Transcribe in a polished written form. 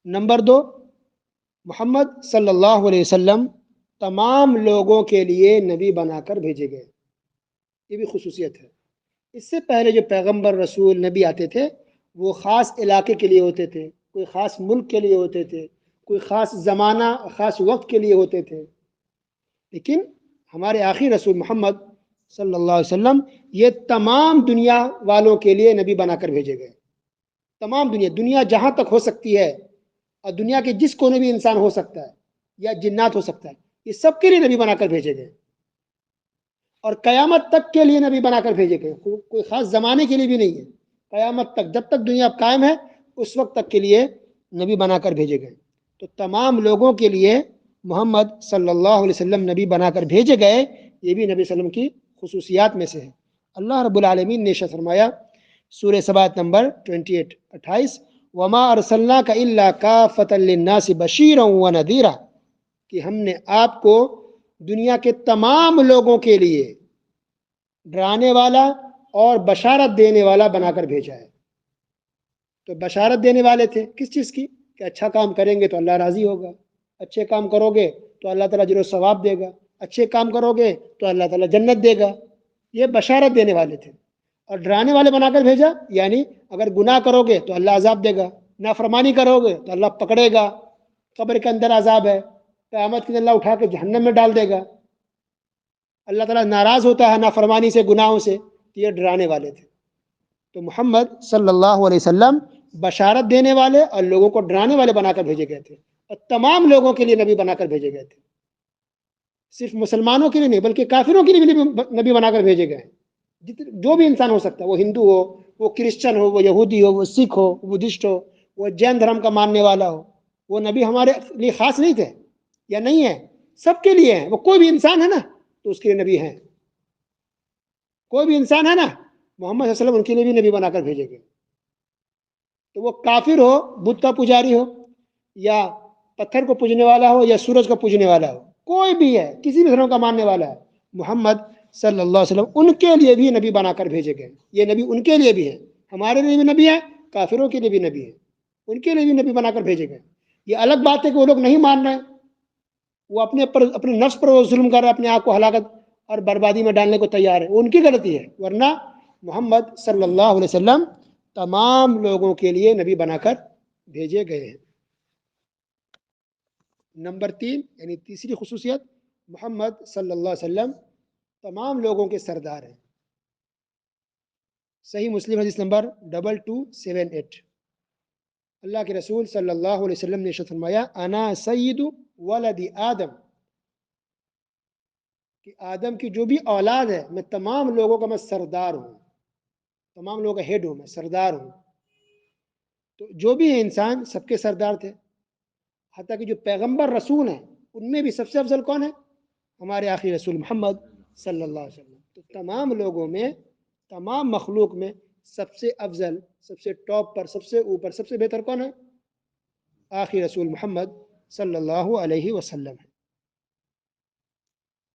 Number 2، محمد صلی اللہ علیہ وسلم تمام لوگوں کے لیے نبی بنا کر بھیجے گئے، یہ بھی خصوصیت ہے۔ اس سے پہلے جو پیغمبر رسول نبی آتے تھے وہ خاص علاقے کے لیے ہوتے تھے، کوئی خاص ملک کے لیے ہوتے تھے، کوئی خاص زمانہ خاص وقت کے لیے ہوتے تھے، لیکن ہمارے آخری رسول محمد صلی اللہ علیہ وسلم یہ تمام دنیا والوں کے لیے نبی بنا کر بھیجے گئے۔ تمام دنیا جہاں تک ہو سکتی ہے، اور دنیا کے جس کونے بھی انسان ہو سکتا ہے یا جنات ہو سکتا ہے، یہ سب کے لیے نبی بنا کر بھیجے گئے، اور قیامت تک کے لیے نبی بنا کر بھیجے گئے، کوئی خاص زمانے کے لیے بھی نہیں ہے، قیامت تک جب تک دنیا قائم ہے اس وقت تک کے لیے نبی بنا کر بھیجے گئے۔ تو تمام لوگوں کے لیے محمد صلی اللہ علیہ وسلم نبی بنا کر بھیجے گئے، یہ بھی نبی صلی اللہ علیہ وسلم کی خصوصیات میں سے ہے۔ اللہ رب العالمین نے ارشاد فرمایا سورہ سبا نمبر 28 وما ارسلناک الا کافۃ للناس بشیرا ونذیرا، کہ ہم نے آپ کو دنیا کے تمام لوگوں کے لیے ڈرانے والا اور بشارت دینے والا بنا کر بھیجا ہے۔ تو بشارت دینے والے تھے کس چیز کی؟ کہ اچھا کام کریں گے تو اللہ راضی ہوگا، اچھے کام کرو گے تو اللہ تعالیٰ اجر و ثواب دے گا، اچھے کام کرو گے تو اللہ تعالیٰ جنت دے گا، یہ بشارت دینے والے تھے۔ اور ڈرانے والے بنا کر بھیجا، یعنی اگر گناہ کرو گے تو اللہ عذاب دے گا، نافرمانی کرو گے تو اللہ پکڑے گا، قبر کے اندر عذاب ہے، قیامت کے دن اللہ اٹھا کے جہنم میں ڈال دے گا، اللہ تعالیٰ ناراض ہوتا ہے نافرمانی سے، گناہوں سے، تو یہ ڈرانے والے تھے۔ تو محمد صلی اللہ علیہ وسلم بشارت دینے والے اور لوگوں کو ڈرانے والے بنا کر بھیجے گئے تھے، اور تمام لوگوں کے لیے نبی بنا کر بھیجے گئے تھے، صرف مسلمانوں کے لیے نہیں بلکہ کافروں کے لیے بھی نبی بنا کر بھیجے گئے۔ جو بھی انسان ہو سکتا ہے، وہ ہندو ہو، وہ کرسچن ہو، وہ یہودی ہو، وہ سکھ ہو، وہ بدھسٹ ہو، وہ جین دھرم کا ماننے والا ہو، وہ نبی ہمارے لیے خاص نہیں تھے یا نہیں ہے، سب کے لیے ہیں۔ وہ کوئی بھی انسان ہے نا تو اس کے لیے نبی ہیں، کوئی بھی انسان ہے نا، محمد صلی اللہ علیہ وسلم ان کے لیے بھی نبی بنا کر بھیجے گئے۔ تو وہ کافر ہو، بت کا پجاری ہو، یا پتھر کو پوجنے والا ہو، یا سورج کو پوجنے والا ہو، کوئی بھی ہے، کسی بھی دھرم کا ماننے والا ہے، محمد صلی اللہ علیہ وسلم ان کے لیے بھی نبی بنا کر بھیجے گئے۔ یہ نبی ان کے لیے بھی ہے، ہمارے لیے بھی نبی ہے، کافروں کے لیے بھی نبی ہے، ان کے لیے بھی نبی بنا کر بھیجے گئے۔ یہ الگ بات ہے کہ وہ لوگ نہیں مان رہے، وہ اپنے نفس پر وہ ظلم کر رہے، اپنے آپ کو ہلاکت اور بربادی میں ڈالنے کو تیار ہے، وہ ان کی غلطی ہے، ورنہ محمد صلی اللہ علیہ وسلم تمام لوگوں کے لیے نبی بنا کر بھیجے گئے ہیں۔ نمبر 3 یعنی تیسری خصوصیت، محمد صلی اللہ علیہ وسلم تمام لوگوں کے سردار ہیں۔ صحیح مسلم حدیث نمبر 2278، اللہ کے رسول صلی اللہ علیہ وسلم نے ارشاد فرمایا انا سید ولد آدم، کہ آدم کی جو بھی اولاد ہے میں تمام لوگوں کا میں سردار ہوں، تمام لوگوں کا ہیڈ ہوں، میں سردار ہوں۔ تو جو بھی ہے انسان سب کے سردار تھے، حتیٰ کہ جو پیغمبر رسول ہیں ان میں بھی سب سے افضل کون ہے؟ ہمارے آخری رسول محمد صلی اللہ علیہ وسلم۔ تو تمام لوگوں میں، تمام مخلوق میں سب سے افضل، سب سے ٹاپ پر، سب سے اوپر، سب سے بہتر کون ہے؟ آخری رسول محمد صلی اللہ علیہ وسلم ہے۔